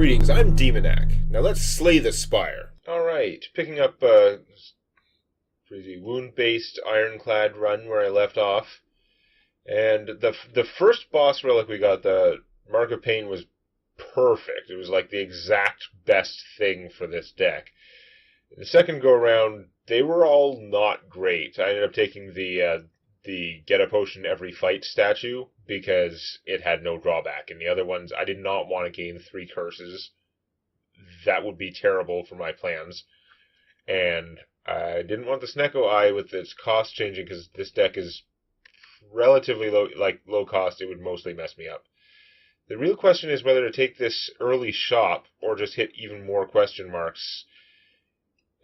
Greetings, I'm Demonac. Now let's slay the Spire. Alright, picking up wound-based Ironclad run where I left off. And the first boss relic we got, the Mark of Pain, was perfect. It was like the exact best thing for this deck. The second go-around, they were all not great. I ended up taking the get a potion every fight statue because it had no drawback. And the other ones, I did not want to gain 3 curses. That would be terrible for my plans. And I didn't want the Snecko Eye with its cost changing because this deck is relatively low cost. It would mostly mess me up. The real question is whether to take this early shop or just hit even more question marks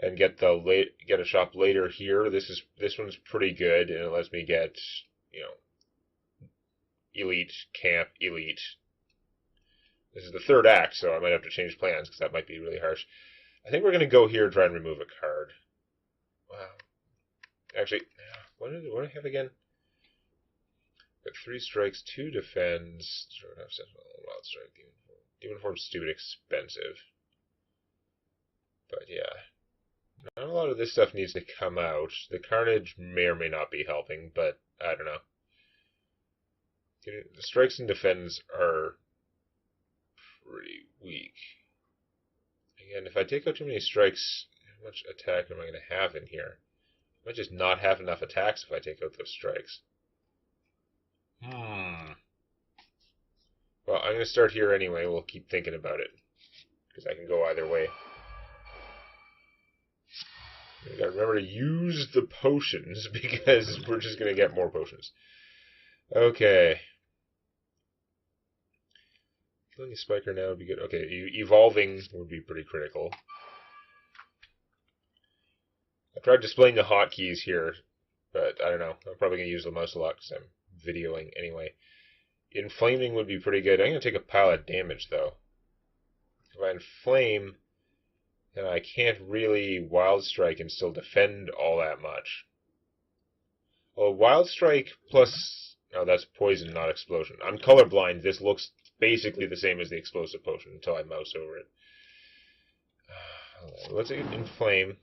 and get a shop later here. This one's pretty good, and it lets me get, elite, camp, elite. This is the third act, so I might have to change plans because that might be really harsh. I think we're going to go here and try and remove a card. Wow. Actually, what do I have again? Got 3 strikes, 2 defends, wild strike, demon form's stupid expensive. But yeah. Not a lot of this stuff needs to come out. The Carnage may or may not be helping, but I don't know. The strikes and defends are pretty weak. Again, if I take out too many strikes, how much attack am I going to have in here? I might just not have enough attacks if I take out those strikes. Well, I'm going to start here anyway. We'll keep thinking about it, because I can go either way. You gotta remember to use the potions, because we're just gonna get more potions. Okay. Killing a spiker now would be good. Okay, evolving would be pretty critical. I tried displaying the hotkeys here, but I don't know. I'm probably gonna use the mouse a lot because I'm videoing anyway. Inflaming would be pretty good. I'm gonna take a pile of damage though. If I inflame, and I can't really Wild Strike and still defend all that much. Well, Wild Strike plus... Oh, that's poison, not explosion. I'm colorblind. This looks basically the same as the explosive potion until I mouse over it. Let's inflame.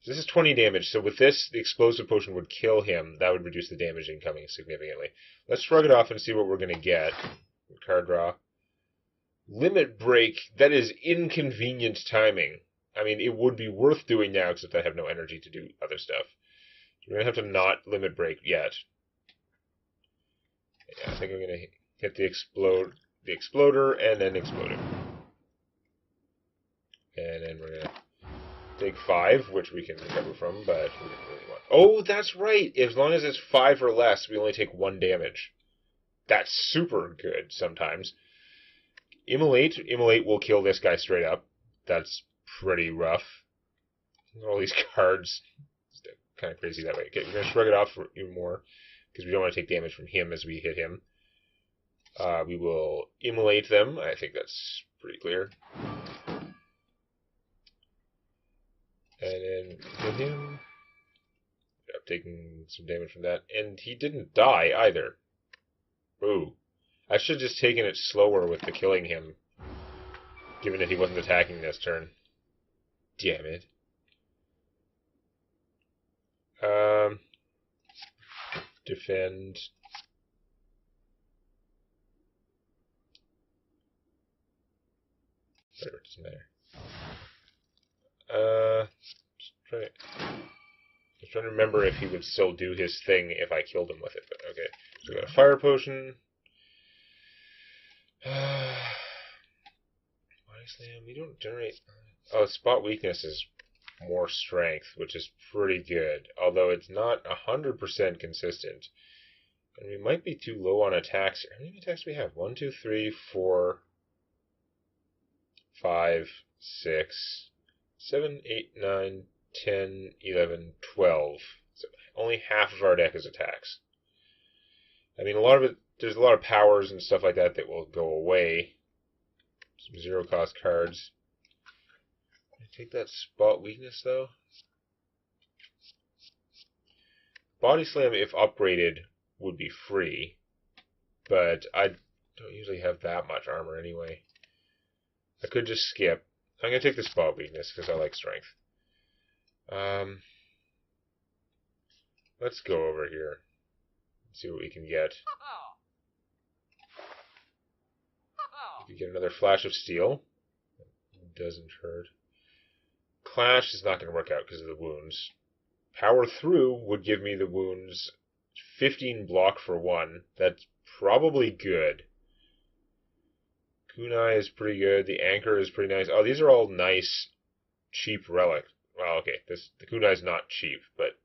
This is 20 damage, so with this, the explosive potion would kill him. That would reduce the damage incoming significantly. Let's shrug it off and see what we're going to get. Card draw. Limit Break, that is inconvenient timing. I mean, it would be worth doing now, except I have no energy to do other stuff. We're going to have to not Limit Break yet. Yeah, I think I'm going to hit the Exploder, and then explode him. And then we're going to take 5, which we can recover from, but we didn't really want... Oh, that's right! As long as it's 5 or less, we only take 1 damage. That's super good sometimes. Immolate will kill this guy straight up. That's pretty rough. All these cards. It's kind of crazy that way. Okay, we're going to shrug it off for even more, because we don't want to take damage from him as we hit him. We will immolate them. I think that's pretty clear. And then hit him. I'm taking some damage from that. And he didn't die either. Ooh. I should have just taken it slower with the killing him, given that he wasn't attacking this turn. Damn it. Defend. Whatever, it doesn't matter. Just trying to remember if he would still do his thing if I killed him with it, but okay. So we got a fire potion. Body Slam, we don't generate... Oh, spot weakness is more strength, which is pretty good. Although it's not 100% consistent. And we might be too low on attacks. How many attacks do we have? 1, 2, 3, 4, 5, 6, 7, 8, 9, 10, 11, 12. So only half of our deck is attacks. I mean, a lot of it... There's a lot of powers and stuff like that that will go away. Some 0-cost cards. Can I take that spot weakness, though? Body Slam, if upgraded, would be free. But I don't usually have that much armor anyway. I could just skip. I'm going to take the spot weakness because I like strength. Let's go over here. See what we can get. We can get another Flash of Steel. Doesn't hurt. Clash is not going to work out because of the wounds. Power Through would give me the wounds 15 block for 1. That's probably good. Kunai is pretty good. The Anchor is pretty nice. Oh, these are all nice, cheap relics. Well, okay, the Kunai is not cheap, but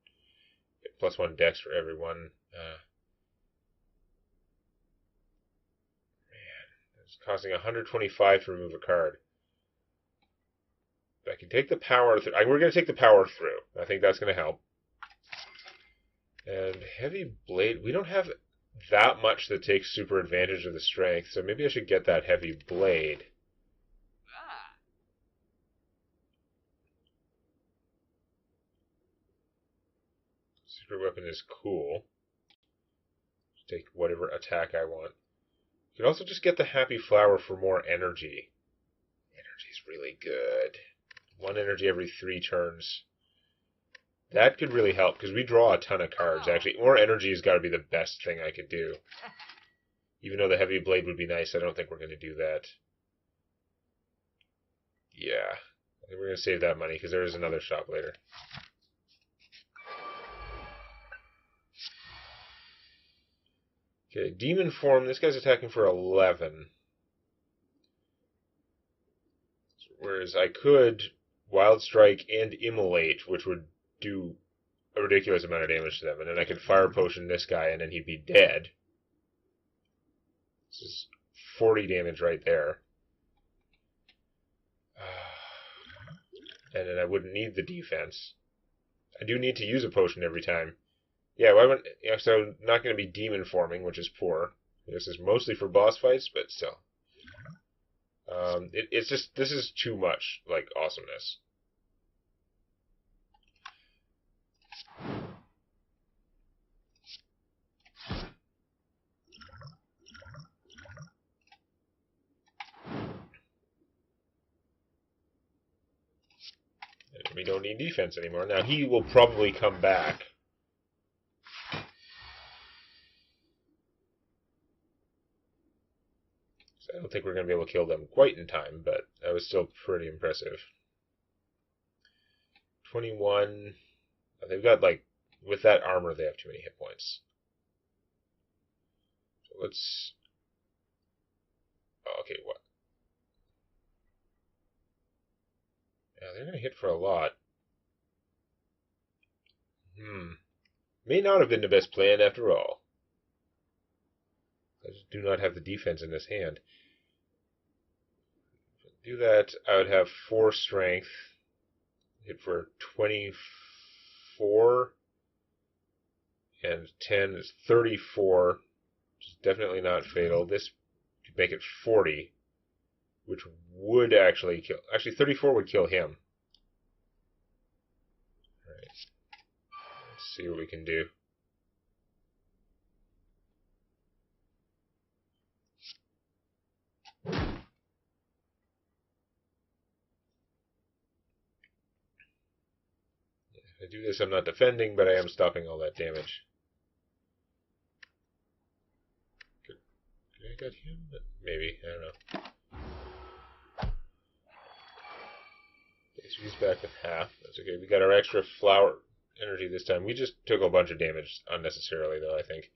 +1 dex for everyone. Man, it's costing 125 to remove a card. I can take the Power Through. We're going to take the Power Through. I think that's going to help. And Heavy Blade, we don't have that much that takes super advantage of the strength, so maybe I should get that Heavy Blade. Secret Weapon is cool. Just take whatever attack I want. You can also just get the Happy Flower for more energy. Energy's really good. 1 energy every 3 turns. That could really help, because we draw a ton of cards, actually. More energy has got to be the best thing I could do. Even though the Heavy Blade would be nice, I don't think we're going to do that. Yeah. I think we're going to save that money, because there is another shop later. Okay, Demon Form. This guy's attacking for 11. Whereas I could Wild Strike and Immolate, which would do a ridiculous amount of damage to them. And then I could Fire Potion this guy, and then he'd be dead. This is 40 damage right there. And then I wouldn't need the defense. I do need to use a potion every time. Yeah, why wouldn't... Yeah, so not going to be Demon Forming, which is poor. This is mostly for boss fights, but still. It's just... This is too much, like, awesomeness. And we don't need defense anymore. Now, he will probably come back. So I don't think we're going to be able to kill them quite in time, but that was still pretty impressive. 21... They've got, like... With that armor, they have too many hit points. So let's... Oh, okay, what? Yeah, they're going to hit for a lot. May not have been the best plan after all. I just do not have the defense in this hand. To do that, I would have 4 strength. Hit for 24. And 10 is 34. Which is definitely not fatal. This could make it 40. Which would actually kill... Actually, 34 would kill him. Alright. Let's see what we can do. If I do this, I'm not defending, but I am stopping all that damage. Could I get him? Maybe. I don't know. Okay, so he's back with half. That's okay. We got our extra flower energy this time. We just took a bunch of damage unnecessarily, though, I think.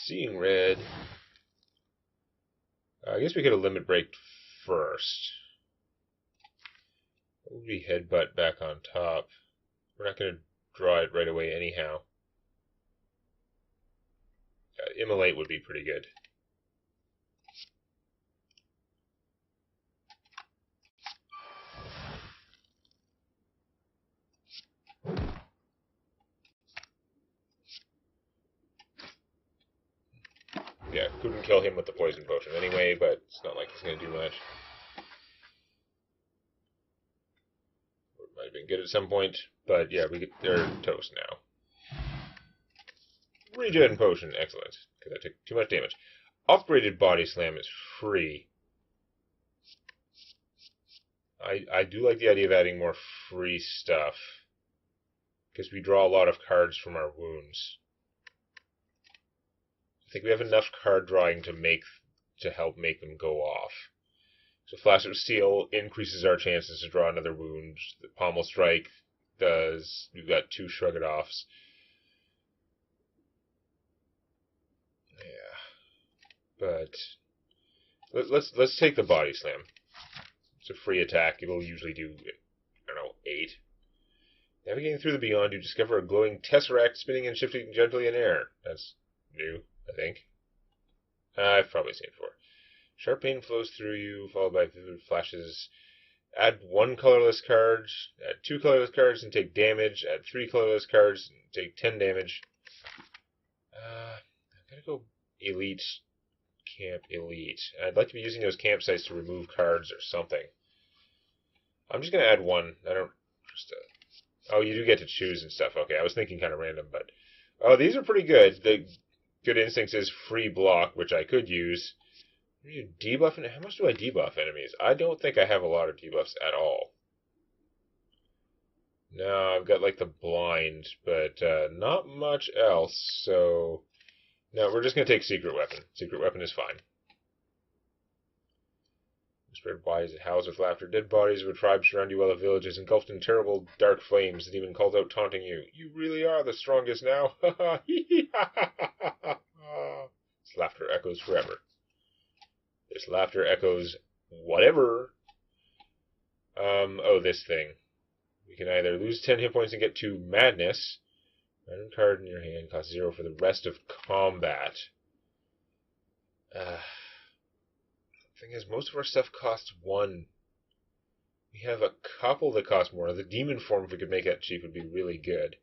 Seeing red. I guess we could have limit break first. What would be headbutt back on top? We're not going to draw it right away anyhow. Immolate would be pretty good. Yeah, couldn't kill him with the poison potion anyway, but it's not like he's going to do much. It might have been good at some point, but yeah, they're toast now. Regen potion, excellent. Because I took too much damage. Upgraded body slam is free. I do like the idea of adding more free stuff. Because we draw a lot of cards from our wounds. I think we have enough card drawing to help make them go off. So Flash of Steel increases our chances to draw another wound. The Pommel Strike does. We've got 2 Shrug It Offs. Yeah. But let's take the Body Slam. It's a free attack. It'll usually do, I don't know, 8. Navigating through the beyond, you discover a glowing tesseract spinning and shifting gently in air. That's new, I think. I've probably seen it before. Sharp pain flows through you, followed by vivid flashes. Add 1 colorless card, add 2 colorless cards and take damage. Add 3 colorless cards and take 10 damage. I'm gonna go Elite, Camp Elite. I'd like to be using those campsites to remove cards or something. I'm just gonna add 1. I don't just. Oh, you do get to choose and stuff. Okay, I was thinking kind of random, but oh, these are pretty good. The Good Instincts is free block, which I could use. Are you debuffing? How much do I debuff enemies? I don't think I have a lot of debuffs at all. No, I've got like the blind, but not much else. So no, we're just gonna take Secret Weapon. Secret Weapon is fine. Spread wide as it howls with laughter. Dead bodies of a tribe surround you while the village is engulfed in terrible dark flames. The demon calls out, taunting you. You really are the strongest now. Ha ha hee ha ha ha ha. This laughter echoes forever. This laughter echoes whatever. Oh, this thing. We can either lose 10 hit points and get 2 madness. Random card in your hand costs 0 for the rest of combat. Thing is, most of our stuff costs 1. We have a couple that cost more. The demon form, if we could make that cheap, would be really good.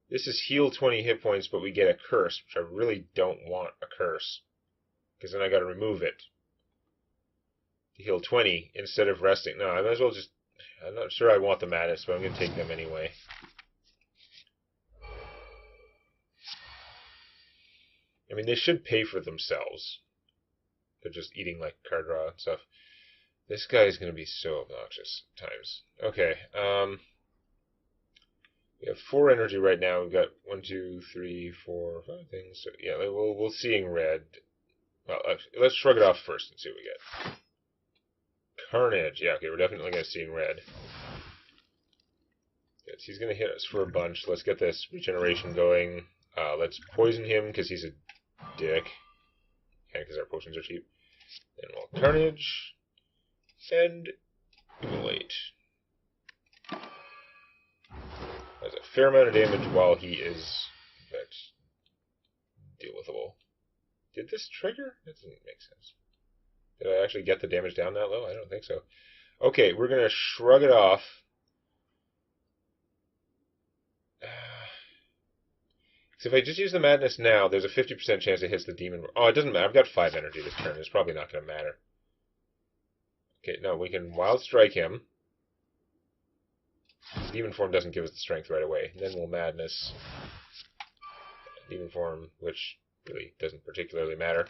This is heal 20 hit points, but we get a curse, which I really don't want a curse. Because then I gotta remove it. To heal 20 instead of resting. No, I might as well just... I'm not sure I want the madness, but I'm gonna take them anyway. I mean, they should pay for themselves. They're just eating like card draw and stuff. This guy is going to be so obnoxious at times. Okay, we have 4 energy right now. We've got 1, 2, 3, 4, 5 things. So yeah, we'll see in red. Well, actually, let's shrug it off first and see what we get. Carnage. Yeah, okay, we're definitely going to see in red. Yes, he's going to hit us for a bunch. Let's get this regeneration going. Let's poison him because he's a dick. And because our potions are cheap. Then we'll Carnage. And Immolate. That's a fair amount of damage while he is, in fact, deal withable. Did this trigger? That doesn't make sense. Did I actually get the damage down that low? I don't think so. Okay, we're going to shrug it off. So if I just use the madness now, there's a 50% chance it hits the demon. Oh, it doesn't matter. I've got 5 energy this turn. It's probably not going to matter. Okay, no, we can wild strike him. Demon form doesn't give us the strength right away. And then we'll madness. Demon form, which really doesn't particularly matter.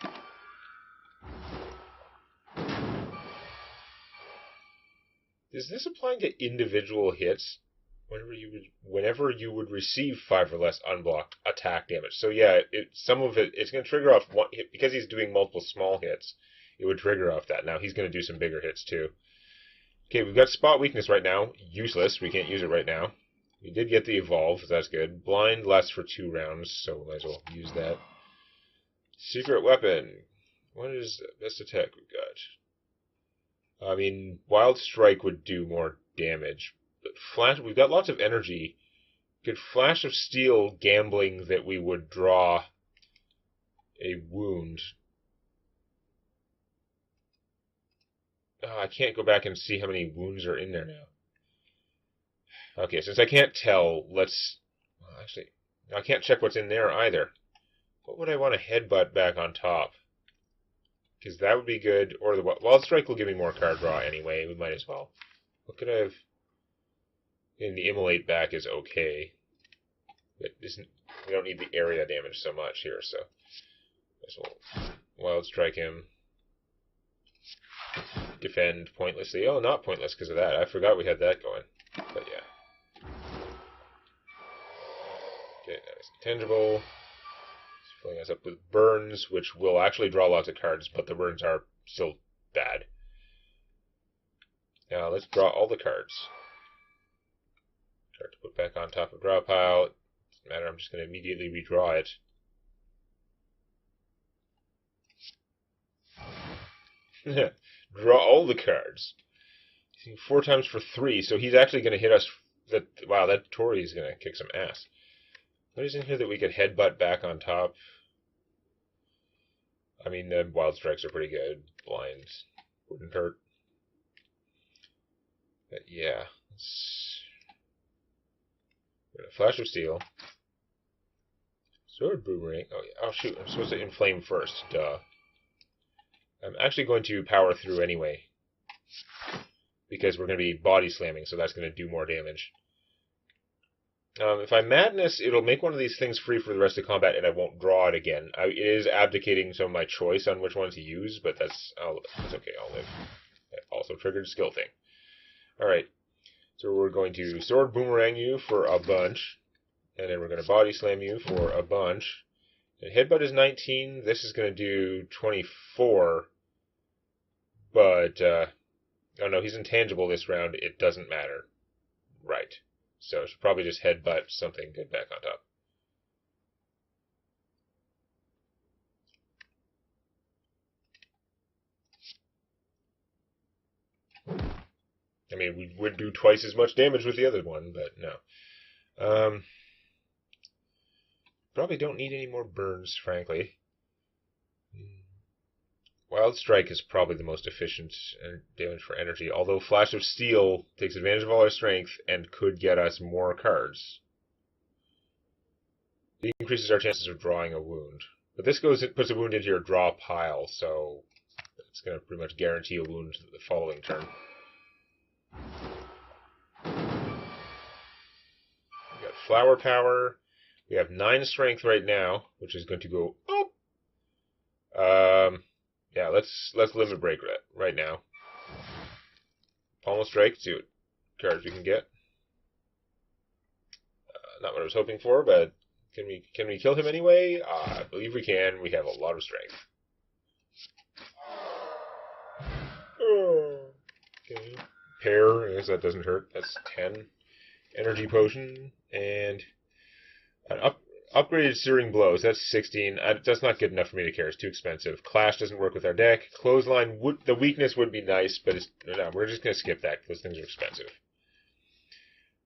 Is this applying to individual hits? Whenever you would receive 5 or less unblocked attack damage. So yeah, some of it's going to trigger off one hit because he's doing multiple small hits. It would trigger off that. Now he's going to do some bigger hits too. Okay, we've got spot weakness right now. Useless. We can't use it right now. We did get the evolve. So that's good. Blind lasts for 2 rounds, so we might as well use that. Secret weapon. What is the best attack we've got? I mean, wild strike would do more damage. Flash, we've got lots of energy. Good flash of steel gambling that we would draw a wound. Oh, I can't go back and see how many wounds are in there now. Okay, since I can't tell, let's... Well, actually, I can't check what's in there either. What would I want to headbutt back on top? Because that would be good. Or the wild strike will give me more card draw anyway. We might as well. What could I have... And the immolate back is okay. But isn't... We don't need the area damage so much here, so I guess we'll Wild Strike him. Defend pointlessly. Oh, not pointless because of that. I forgot we had that going. But yeah. Okay, that is intangible. It's filling us up with burns, which will actually draw lots of cards, but the burns are still bad. Now let's draw all the cards. Card to put back on top of draw pile. Doesn't matter, I'm just going to immediately redraw it. Draw all the cards. 4 times for 3, so he's actually going to hit us. Wow, that Tori is going to kick some ass. What is in here that we could headbutt back on top? I mean, the Wild Strikes are pretty good. Blinds wouldn't hurt. But yeah, Flash of Steel. Sword Boomerang. Oh yeah. Oh shoot, I'm supposed to inflame first. Duh. I'm actually going to power through anyway, because we're going to be body slamming, so that's going to do more damage. If I Madness, it'll make one of these things free for the rest of combat, and I won't draw it again. It is abdicating some of my choice on which one to use, but that's okay, I'll live. That also triggered skill thing. Alright, so we're going to Sword Boomerang you for a bunch, and then we're going to Body Slam you for a bunch. And Headbutt is 19, this is going to do 24, but, oh no, he's intangible this round, it doesn't matter. Right. So I should probably just headbutt something good back on top. I mean, we would do twice as much damage with the other one, but no. Probably don't need any more burns, frankly. Wild Strike is probably the most efficient damage for energy, although Flash of Steel takes advantage of all our strength and could get us more cards. It increases our chances of drawing a wound. But this puts a wound into your draw pile, so it's going to pretty much guarantee a wound the following turn. We got Flower Power. We have 9 strength right now, which is going to go up. Yeah, let's limit break right now. Pommel Strike, see what cards we can get. Not what I was hoping for, but can we kill him anyway? I believe we can. We have a lot of strength. Okay. Pair, I guess that doesn't hurt. That's 10. Energy Potion, and an upgraded Searing Blows. That's 16. That's not good enough for me to care. It's too expensive. Clash doesn't work with our deck. Clothesline, the weakness would be nice, but no, we're just going to skip that. Those things are expensive.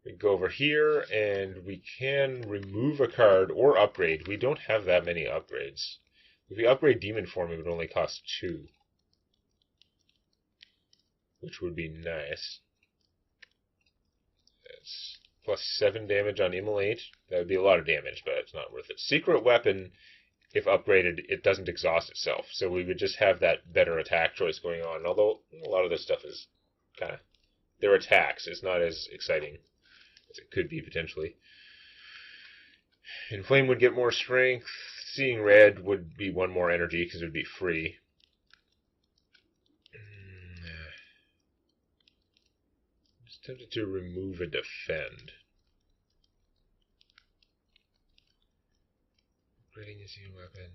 We go over here, and we can remove a card or upgrade. We don't have that many upgrades. If we upgrade Demon Form, it would only cost 2. Which would be nice. That's plus 7 damage on Immolate. That would be a lot of damage, but it's not worth it. Secret Weapon, if upgraded, it doesn't exhaust itself. So we would just have that better attack choice going on. Although a lot of this stuff is kind of... They're attacks. It's not as exciting as it could be, potentially. Inflame would get more strength. Seeing Red would be 1 more energy because it would be free. Just tempted to remove a defend. Upgrading a seeing weapon.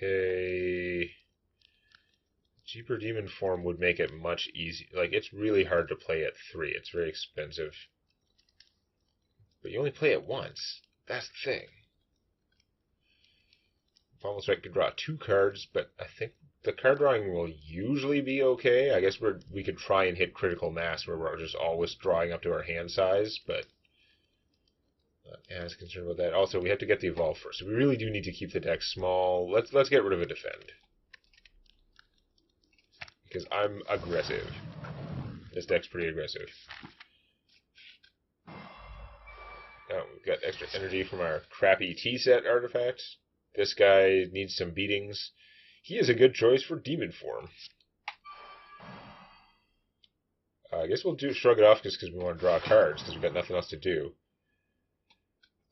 Okay. Cheaper Demon Form would make it much easier. Like, it's really hard to play at 3. It's very expensive. But you only play it once. That's the thing. Pommel Strike could draw 2 cards, but I think the card drawing will usually be okay. I guess we could try and hit Critical Mass where we're just always drawing up to our hand size, but not as concerned about that. Also, we have to get the Evolve first, so we really do need to keep the deck small. Let's get rid of a Defend. Because I'm aggressive. This deck's pretty aggressive. Oh, we've got extra energy from our crappy T-set artifacts. This guy needs some beatings. He is a good choice for Demon Form. I guess we'll shrug it off just because we want to draw cards, because we've got nothing else to do.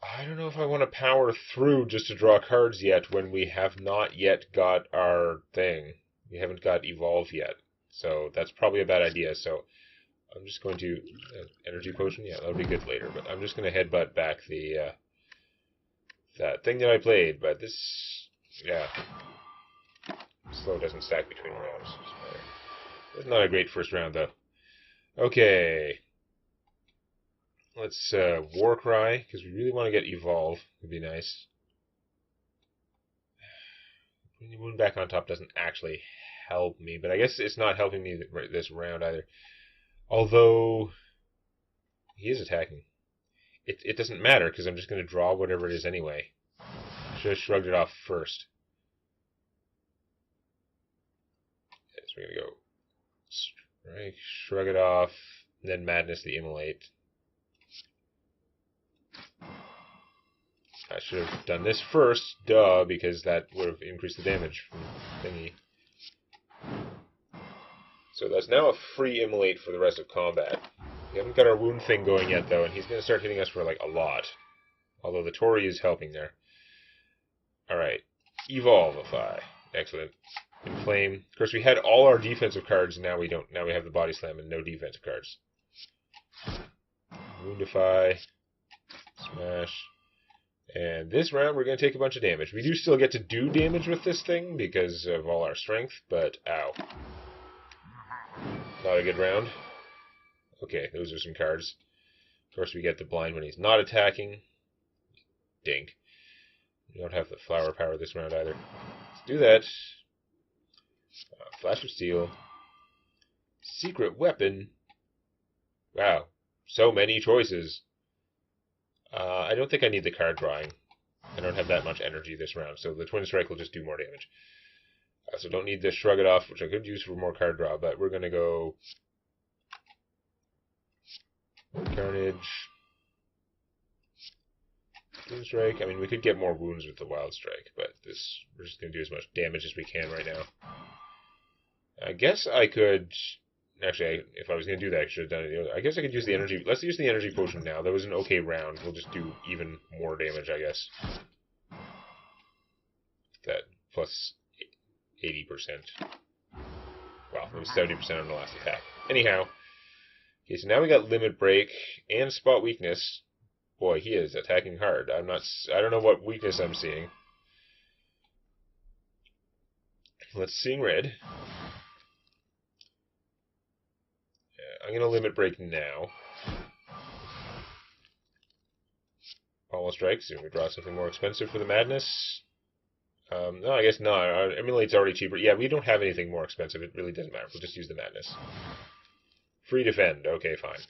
I don't know if I want to power through just to draw cards yet when we have not yet got our thing. We haven't got Evolve yet. So that's probably a bad idea. So I'm just going to... energy potion? Yeah, that'll be good later. But I'm just going to headbutt back the... that thing that I played. But this... yeah. Slow doesn't stack between rounds. It's not a great first round, though. Okay. Let's War Cry, because we really want to get Evolve. Would be nice. Putting the moon back on top doesn't actually help me, but I guess it's not helping me this round either. Although, he is attacking. It doesn't matter, because I'm just going to draw whatever it is anyway. Should have shrugged it off first. Yes, we're going to go strike, shrug it off, and then Madness the Immolate. I should have done this first, duh, because that would have increased the damage from thingy. So that's now a free Immolate for the rest of combat. We haven't got our wound thing going yet, though, and he's going to start hitting us for, like, a lot. Although the Torii is helping there. Alright. Evolvify. Excellent. Inflame. Of course, we had all our defensive cards, and now we don't. Now we have the Body Slam and no defensive cards. Woundify. Smash. And this round, we're going to take a bunch of damage. We do still get to do damage with this thing because of all our strength, but ow. Not a good round. Okay, those are some cards. Of course, we get the blind when he's not attacking. Dink. We don't have the flower power this round either. Let's do that. Flash of Steel. Secret Weapon. Wow. So many choices. I don't think I need the card drawing. I don't have that much energy this round, so the Twin Strike will just do more damage. So don't need to Shrug It Off, which I could use for more card draw, but we're going to go Carnage. Twin Strike. I mean, we could get more wounds with the Wild Strike, but this we're just going to do as much damage as we can right now. I guess I could... Actually, if I was going to do that, I should have done it. I guess I could use the energy... Let's use the energy potion now. That was an okay round. We'll just do even more damage, I guess. That plus 80%. Well, it was 70% on the last attack. Anyhow. Okay, so now we got Limit Break and Spot Weakness. Boy, he is attacking hard. I don't know what weakness I'm seeing. Let's see red. I'm going to Limit Break now. Pommel Strike, so we draw something more expensive for the Madness. No, I guess not. Our Immolate's already cheaper. Yeah, we don't have anything more expensive. It really doesn't matter. We'll just use the Madness. Free Defend. Okay, fine.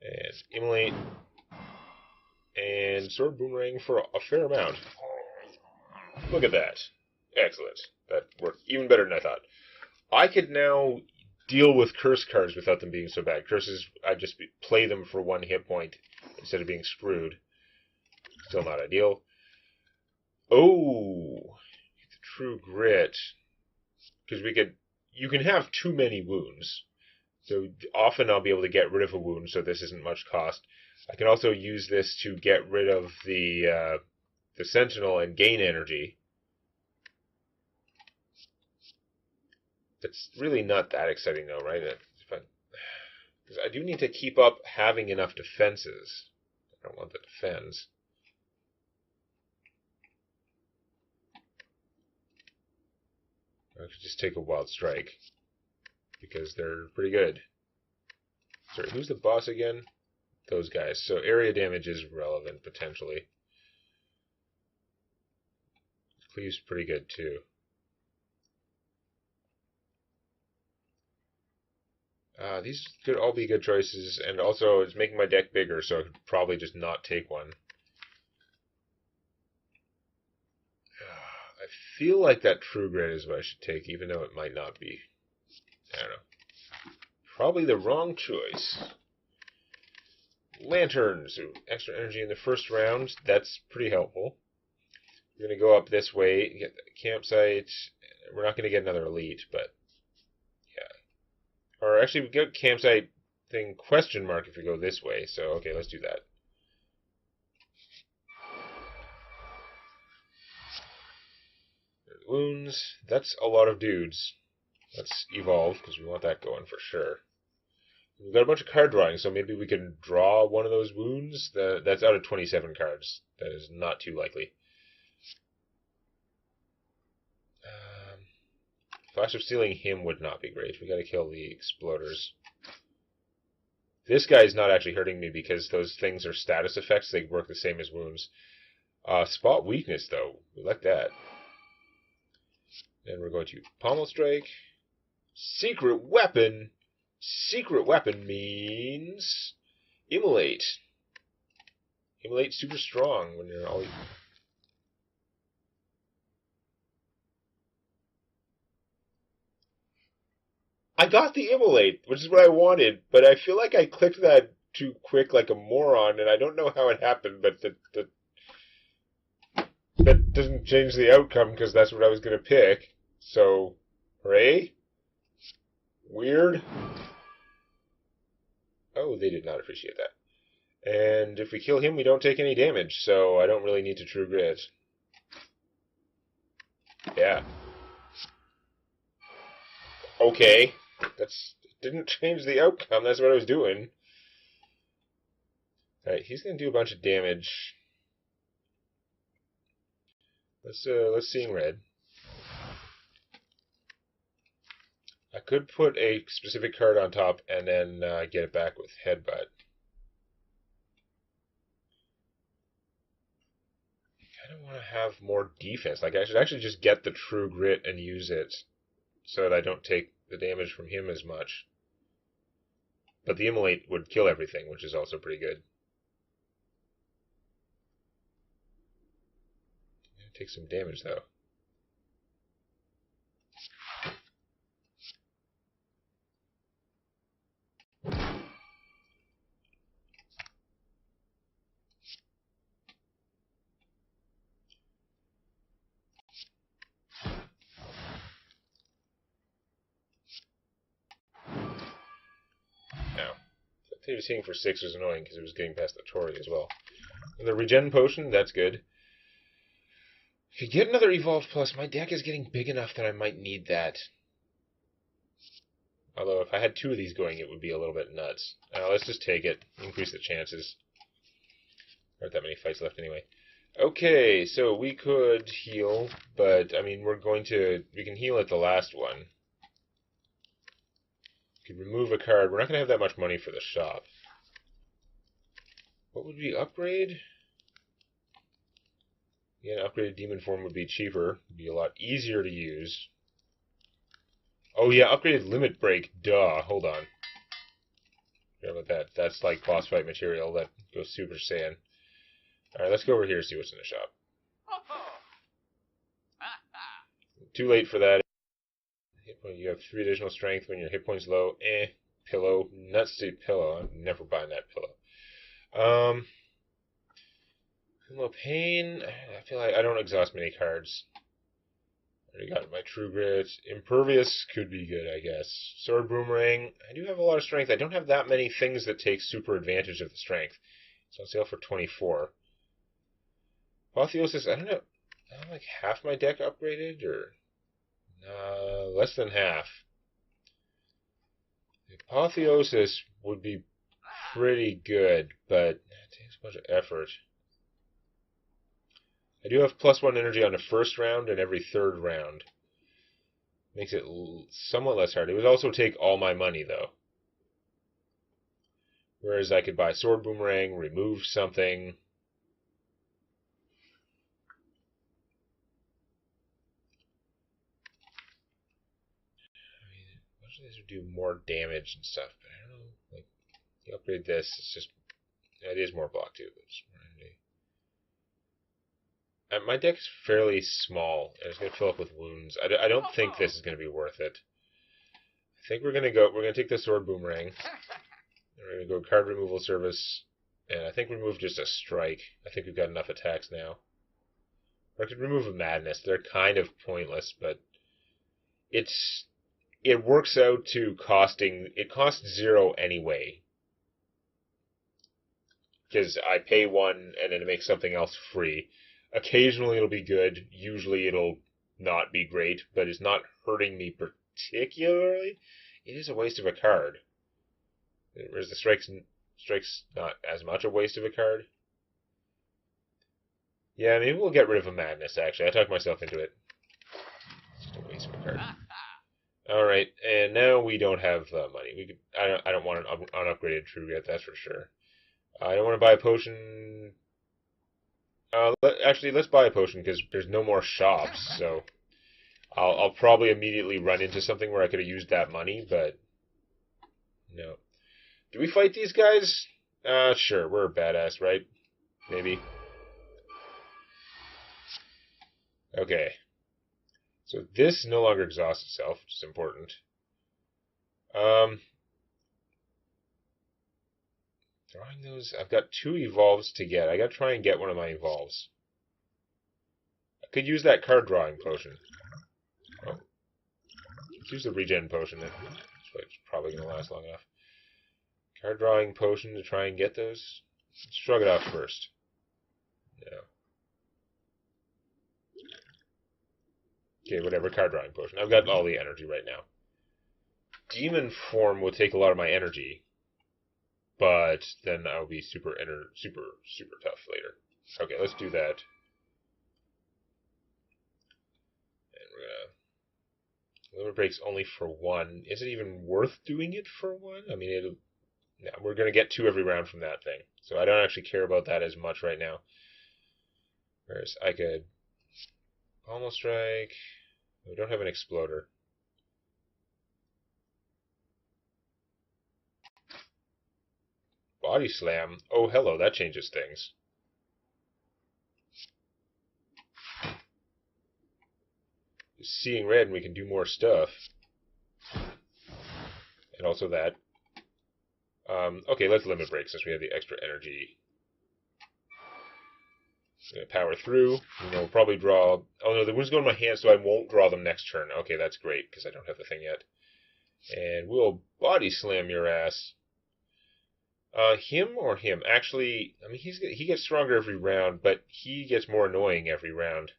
And Immolate. And Sword Boomerang for a fair amount. Look at that. Excellent. That worked even better than I thought. I could now deal with curse cards without them being so bad. Curses, I just play them for 1 hit point instead of being screwed. Still not ideal. Oh, the True Grit. Because you can have too many wounds. So often I'll be able to get rid of a wound, so this isn't much cost. I can also use this to get rid of the Sentinel and gain energy. It's really not that exciting, though, right? Because I do need to keep up having enough defenses. I don't want the defense. I could just take a Wild Strike, because they're pretty good. Sorry, who's the boss again? Those guys. So area damage is relevant, potentially. Cleave's pretty good, too. These could all be good choices, and also it's making my deck bigger, so I could probably just not take one. I feel like that True Grit is what I should take, even though it might not be. I don't know. Probably the wrong choice. Lanterns. So extra energy in the first round. That's pretty helpful. We're going to go up this way, get the campsite. We're not going to get another elite, but yeah. Or actually, we get campsite thing question mark if we go this way. So, okay, let's do that. Wounds. That's a lot of dudes. Let's evolve, because we want that going for sure. We've got a bunch of card drawing, so maybe we can draw one of those wounds. That's out of 27 cards. That is not too likely. Flash of Stealing him would not be great. We gotta kill the exploders. This guy is not actually hurting me because those things are status effects. They work the same as wounds. Spot weakness, though. We like that. Then we're going to Pommel Strike. Secret Weapon. Secret Weapon means Immolate. Immolate super strong when you're all... I got the Immolate, which is what I wanted, but I feel like I clicked that too quick like a moron, and I don't know how it happened, but that doesn't change the outcome, because that's what I was going to pick. So, hooray? Weird. Oh, they did not appreciate that. And if we kill him, we don't take any damage, so I don't really need to True Grit. Yeah. Okay. Didn't change the outcome. That's what I was doing. Alright, he's going to do a bunch of damage. Let's Seeing Red. I could put a specific card on top and then get it back with Headbutt. I kind of want to have more defense. Like, I should actually just get the True Grit and use it so that I don't take the damage from him as much. But the Immolate would kill everything, which is also pretty good. Take some damage, though. Now, TDDC for 6 was annoying because it was getting past the Tori as well. And the Regen Potion, that's good. If you get another Evolve Plus, my deck is getting big enough that I might need that. Although, if I had 2 of these going, it would be a little bit nuts. Let's just take it. Increase the chances. There aren't that many fights left anyway. Okay, so we could heal, but, I mean, we can heal at the last one. We could remove a card. We're not going to have that much money for the shop. What would we upgrade? Yeah, upgraded Demon Form would be cheaper. Would be a lot easier to use. Oh yeah, upgraded Limit Break. Duh. Hold on. Forget about that. That's like boss fight material that goes Super Saiyan. Alright, let's go over here and see what's in the shop. Too late for that. You have 3 additional strength when your hit points low. Pillow. Nuts to pillow. I'm never buying that pillow. Low pain. I feel like I don't exhaust many cards. Already got my True Grit. Impervious could be good, I guess. Sword Boomerang. I do have a lot of strength. I don't have that many things that take super advantage of the strength. It's on sale for 24. Apotheosis. I don't know. I have like half my deck upgraded, or less than half. Apotheosis would be pretty good, but it takes a bunch of effort. I do have +1 energy on the first round and every 3rd round. Makes it somewhat less hard. It would also take all my money, though. Whereas I could buy Sword Boomerang, remove something. I mean, most of these would do more damage and stuff, but I don't know. Like, you upgrade this, it's just... It is more block, too, but it's more energy. My deck's fairly small, and it's going to fill up with wounds. I don't think this is going to be worth it. I think we're going to take the Sword Boomerang. We're going to go card removal service, and I think remove just a strike. I think we've got enough attacks now. Or I could remove a Madness. They're kind of pointless, but it works out to it costs 0 anyway. Because I pay 1, and then it makes something else free. Occasionally it'll be good. Usually it'll not be great, but it's not hurting me particularly. It is a waste of a card. Whereas the strike's not as much a waste of a card. Yeah, maybe we'll get rid of a madness, actually. I talked myself into it. It's just a waste of a card. Alright, and now we don't have money. I don't want an unupgraded true yet, that's for sure. I don't want to buy a potion. Actually, let's buy a potion, because there's no more shops, so I'll probably immediately run into something where I could have used that money, but no. Do we fight these guys? Sure, we're a badass, right? Maybe. Okay. So this no longer exhausts itself, which is important. Drawing those, I've got 2 evolves to get. I gotta try and get one of my evolves. I could use that card drawing potion. Oh. Let's use the regen potion then. It's probably gonna last long enough. Card drawing potion to try and get those. Let's shrug it off first. No. Okay, whatever, card drawing potion. I've got all the energy right now. Demon form will take a lot of my energy, but then I'll be super tough later. Okay, let's do that. And we're gonna limit breaks only for 1. Is it even worth doing it for 1? I mean, we're gonna get 2 every round from that thing, so I don't actually care about that as much right now. Whereas I could pommel strike. We don't have an exploder. Body slam. Oh, hello, that changes things. Seeing red and we can do more stuff. And also that. Okay, let's limit break since we have the extra energy. Power through. We'll probably draw... Oh no, the wounds go in my hand, so I won't draw them next turn. Okay, that's great, because I don't have the thing yet. And we'll body slam your ass. Him or him? Actually, I mean, he gets stronger every round, but he gets more annoying every round.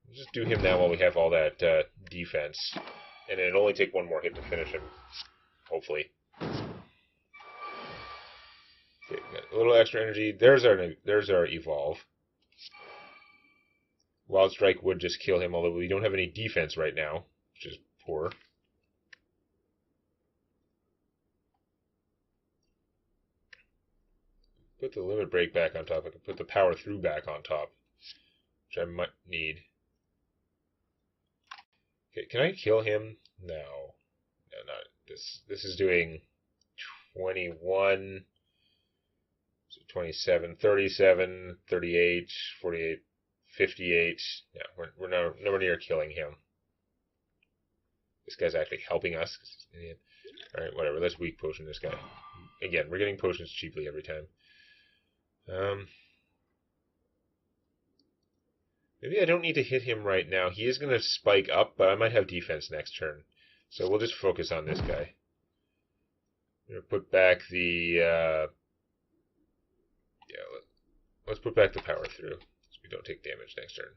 We'll just do him now while we have all that defense. And it'll only take 1 more hit to finish him, hopefully. Okay, got a little extra energy. There's our evolve. Wild Strike would just kill him, although we don't have any defense right now, which is poor. Put the limit break back on top. I can put the power through back on top, which I might need. Okay, can I kill him? No. No, not this. This is doing 21, 27, 37, 38, 48, 58. Yeah, we're nowhere near killing him. This guy's actually helping us. Alright, whatever. Let's weak potion this guy. Again, we're getting potions cheaply every time. Maybe I don't need to hit him right now. He is going to spike up, but I might have defense next turn. So we'll just focus on this guy. I'm going to put back the... let's put back the power through, so we don't take damage next turn.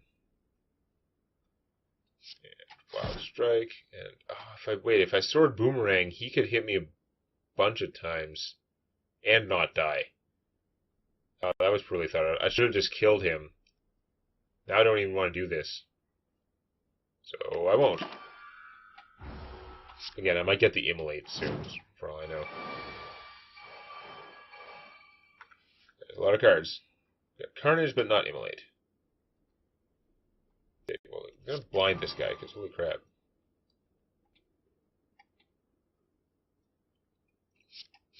And Wild Strike, and if I Sword Boomerang, he could hit me a bunch of times and not die. Oh, that was poorly thought out. I should have just killed him. Now I don't even want to do this. So I won't. Again, I might get the Immolate soon, for all I know. There's a lot of cards. Got Carnage, but not Immolate. Okay, well, I'm going to blind this guy, because holy crap.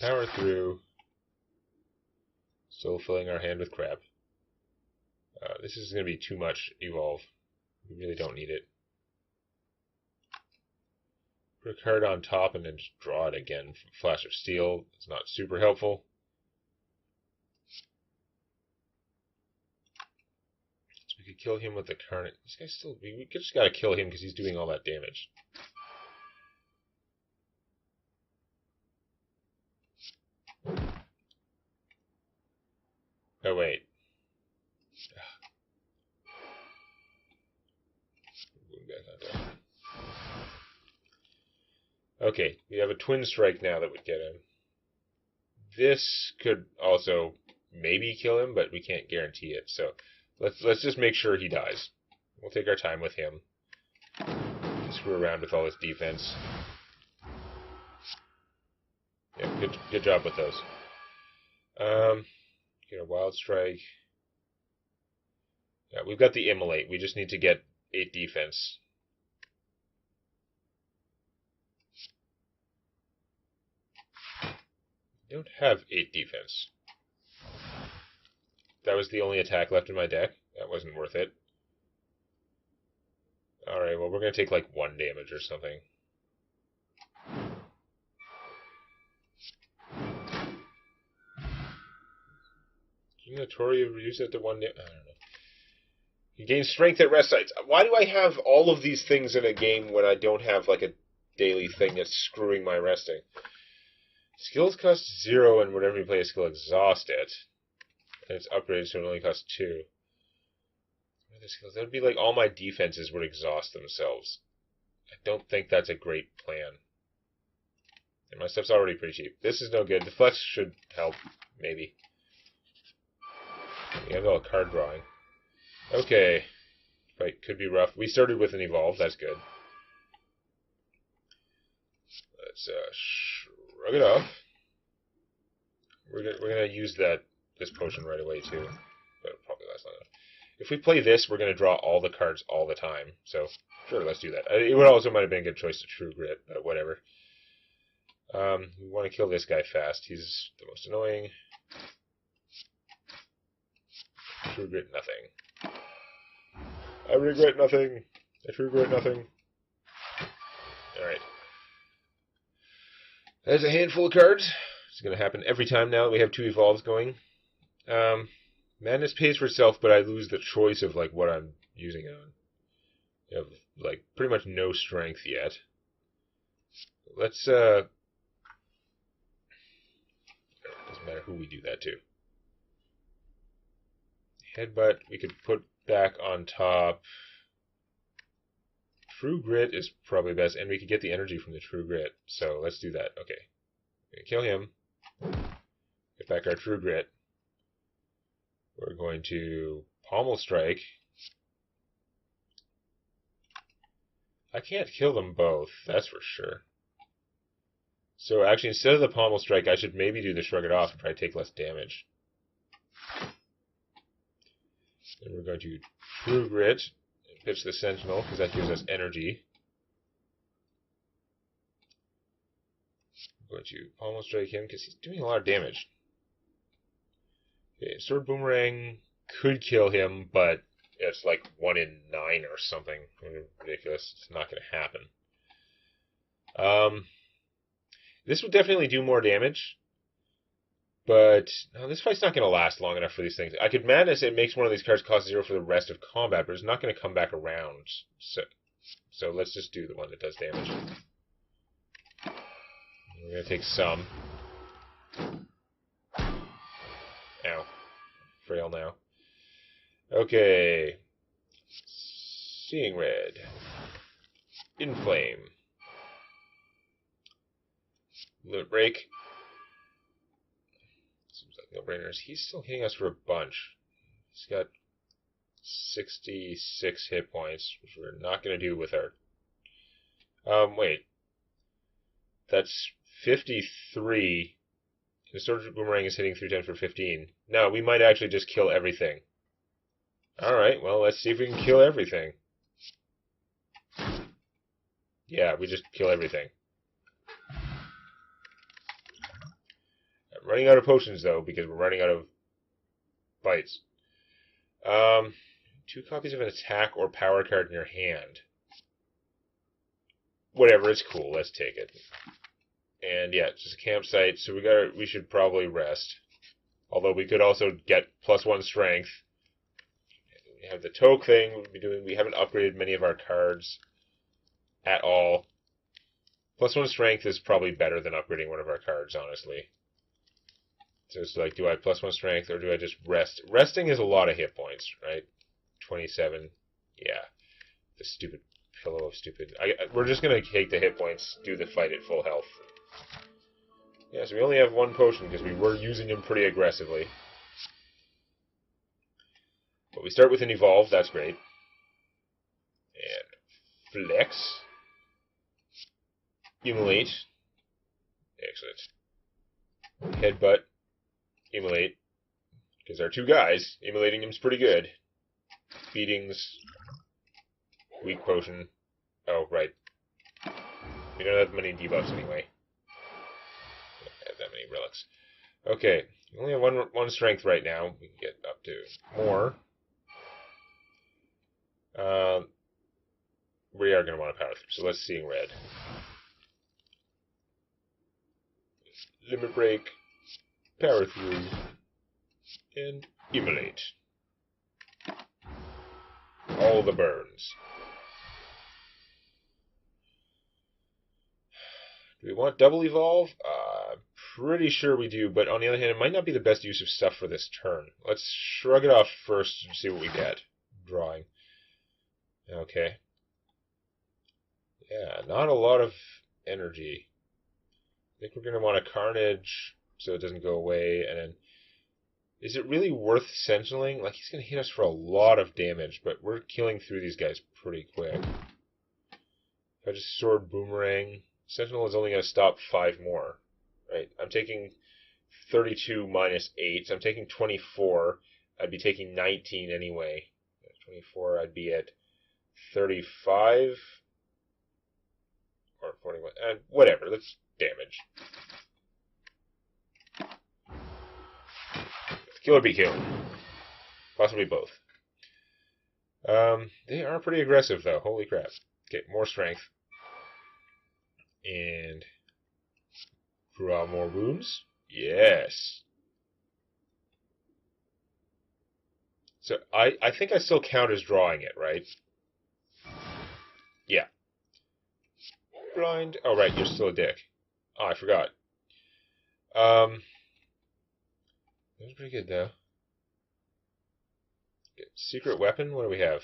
Power through. Still filling our hand with crap. This is going to be too much evolve. We really don't need it. Put a card on top and then just draw it again from Flash of Steel. It's not super helpful. So we could kill him with the Carnage. This guy's still... We just gotta kill him because he's doing all that damage. Oh, wait. Okay, we have a twin strike now that would get him. This could also maybe kill him, but we can't guarantee it. So let's just make sure he dies. We'll take our time with him. Screw around with all his defense. Yeah, good job with those. Get a wild strike. Yeah, we've got the immolate. We just need to get 8 defense. We don't have 8 defense. That was the only attack left in my deck. That wasn't worth it. Alright, well, we're going to take like 1 damage or something. Didn't Notoria reduce it to 1 damage? I don't know. You gain strength at rest sites. Why do I have all of these things in a game when I don't have like a daily thing that's screwing my resting? Skills cost 0, and whenever you play a skill, exhaust it. And it's upgraded, so it only costs 2. What are the skills? That would be like all my defenses would exhaust themselves. I don't think that's a great plan. And my stuff's already pretty cheap. This is no good. The flex should help, maybe. We have all card drawing. Okay. Fight could be rough. We started with an evolve. That's good. Let's shrug it off. We're gonna use this potion right away too, but it'll probably last long enough. If we play this, we're gonna draw all the cards all the time. So sure, let's do that. It would also might have been a good choice to True Grit, but whatever. We want to kill this guy fast. He's the most annoying. True Grit, nothing. I regret nothing. I true regret nothing. Alright. There's a handful of cards. It's going to happen every time now that we have 2 evolves going. Madness pays for itself, but I lose the choice of like what I'm using it on. You have like pretty much no strength yet. Let's doesn't matter who we do that to. Headbutt we could put back on top. True Grit is probably best, and we could get the energy from the True Grit. So let's do that. Okay. We're gonna kill him. Get back our True Grit. We're going to Pommel Strike. I can't kill them both, that's for sure. So actually, instead of the Pommel Strike, I should maybe do the Shrug It Off and try to take less damage. Then we're going to True Grit and pitch the Sentinel, because that gives us energy. I'm going to Pommel Strike him, because he's doing a lot of damage. Okay, Sword Boomerang could kill him, but it's like 1 in 9 or something. Ridiculous. It's not going to happen. This would definitely do more damage, but no, this fight's not going to last long enough for these things. I could Madness, it makes one of these cards cost 0 for the rest of combat, but it's not going to come back around. So let's just do the one that does damage. We're going to take some. Ow. Frail now. Okay. Seeing Red. Inflame. Limit Break. Seems like no-brainers. He's still hitting us for a bunch. He's got 66 hit points, which we're not going to do with our... wait. That's 53. The Sword Boomerang is hitting 3 times for 15. No, we might actually just kill everything. Alright, well, let's see if we can kill everything. Yeah, we just kill everything. I'm running out of potions, though, because we're running out of bites. 2 copies of an attack or power card in your hand. Whatever, it's cool. Let's take it. And yeah, it's just a campsite, so we should probably rest. Although we could also get +1 strength. We have the Toke thing we haven't upgraded many of our cards at all. +1 strength is probably better than upgrading one of our cards, honestly. So it's like, do I +1 strength or do I just rest? Resting is a lot of hit points, right? 27. Yeah. The stupid Pillow of Stupid. We're just going to take the hit points, do the fight at full health. Yeah, so we only have one potion because we were using him pretty aggressively. But we start with an Evolve, that's great. And Flex. Immolate. Excellent. Headbutt. Immolate. Because our two guys, immolating him's pretty good. Beatings. Weak potion. Oh, right. We don't have many debuffs anyway. We don't have that many relics. Okay. We only have one strength right now. We can get up to more. We are going to want to power through, so let's Seeing Red. Limit Break. Power through. And Immolate. All the burns. Do we want double evolve? Pretty sure we do, but on the other hand, it might not be the best use of stuff for this turn. Let's shrug it off first and see what we get. Drawing. Okay. Yeah, not a lot of energy. I think we're going to want a Carnage so it doesn't go away, and then... Is it really worth Sentineling? Like, he's going to hit us for a lot of damage, but we're killing through these guys pretty quick. If I just Sword Boomerang... Sentinel is only going to stop 5 more. Right? I'm taking 32 minus 8. So I'm taking 24. I'd be taking 19 anyway. 24, I'd be at 35. Or 41. Whatever. Let's damage. Kill or be killed. Possibly both. They are pretty aggressive, though. Holy crap. Okay, more strength. And draw more wounds. Yes. So I think I still count as drawing it, right? Yeah. Blind. Oh, right, you're still a dick. Oh, I forgot. That was pretty good, though. Secret weapon? What do we have?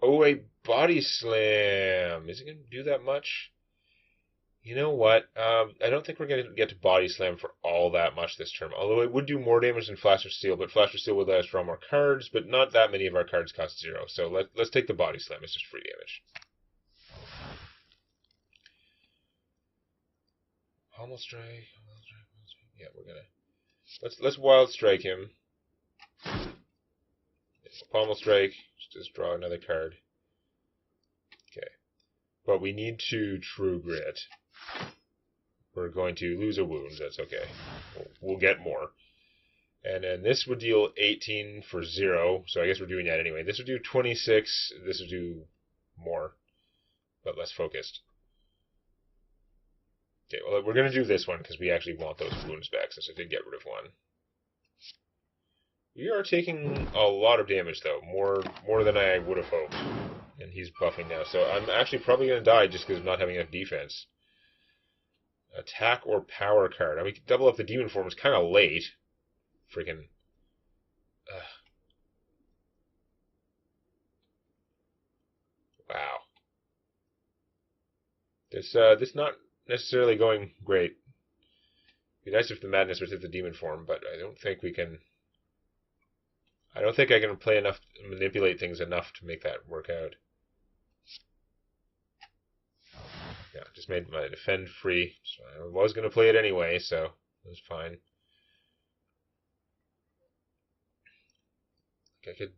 Oh, a body slam. Is it going to do that much? You know what? I don't think we're going to get to body slam for all that much this turn. Although it would do more damage than Flash of Steel, but Flash of Steel would let us draw more cards, but not that many of our cards cost 0. So let's take the body slam. It's just free damage. Almost strike. Yeah, we're gonna. Let's Wild Strike him. Pommel Strike. Just draw another card. Okay. But we need to True Grit. We're going to lose a wound. That's okay. We'll get more. And then this would deal 18 for 0. So I guess we're doing that anyway. This would do 26. This would do more. But less focused. Okay, well, we're going to do this one because we actually want those wounds back since I did get rid of one. We are taking a lot of damage, though. More than I would have hoped. And he's buffing now. So I'm actually probably going to die just because of not having enough defense. Attack or power card. I mean, we could double up the demon form. It's kind of late. Freaking. Wow. This not necessarily going great. It'd be nice if the madness was hit the demon form, but I don't think we can. I don't think I can play enough, manipulate things enough to make that work out. Yeah, just made my defend free. So I was going to play it anyway, so it was fine. I could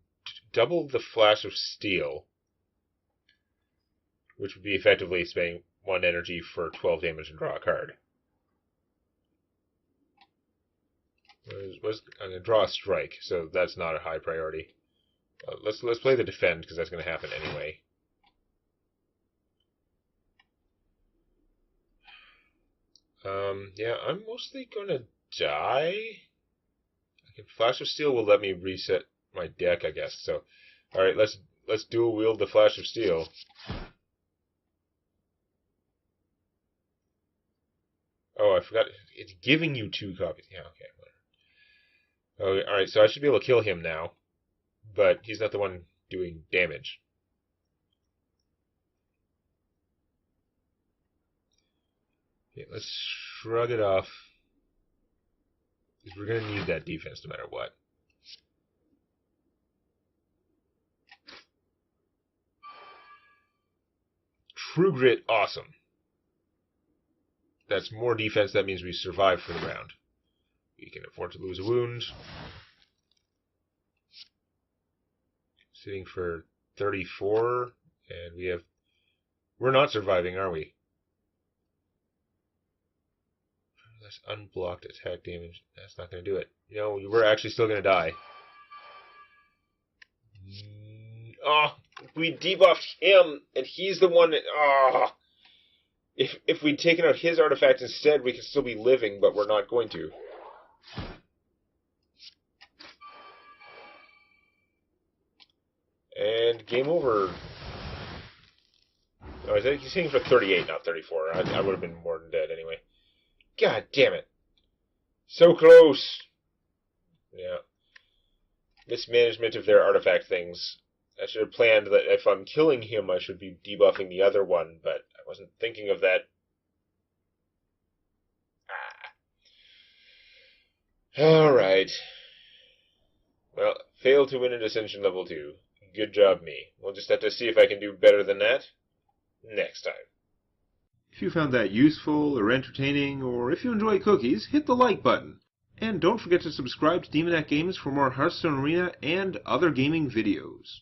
double the Flash of Steel, which would be effectively spending 1 energy for 12 damage and draw a card. I'm going to draw a strike, so that's not a high priority. Let's play the defend because that's going to happen anyway. Yeah, I'm mostly going to die. Flash of Steel will let me reset my deck, I guess. So, all right, let's dual wield the Flash of Steel. Oh, I forgot. It's giving you 2 copies. Yeah, okay. Okay, all right, so I should be able to kill him now, but he's not the one doing damage. Okay, let's shrug it off. Because we're going to need that defense no matter what. True Grit, awesome. That's more defense. That means we survive for the round. We can afford to lose a wound. Sitting for 34, and we have... We're not surviving, are we? Less unblocked attack damage. That's not going to do it. You know, we're actually still going to die. Oh, we debuffed him, and he's the one that... Oh. If we'd taken out his artifact instead, we could still be living, but we're not going to. And game over. Oh, I think he's hitting for 38, not 34. I would have been more than dead anyway. God damn it. So close. Yeah. Mismanagement of their artifact things. I should have planned that if I'm killing him, I should be debuffing the other one, but I wasn't thinking of that. Alright. Well, failed to win an Ascension level 2. Good job, me. We'll just have to see if I can do better than that next time. If you found that useful or entertaining, or if you enjoy cookies, hit the like button. And don't forget to subscribe to Demonac Games for more Hearthstone Arena and other gaming videos.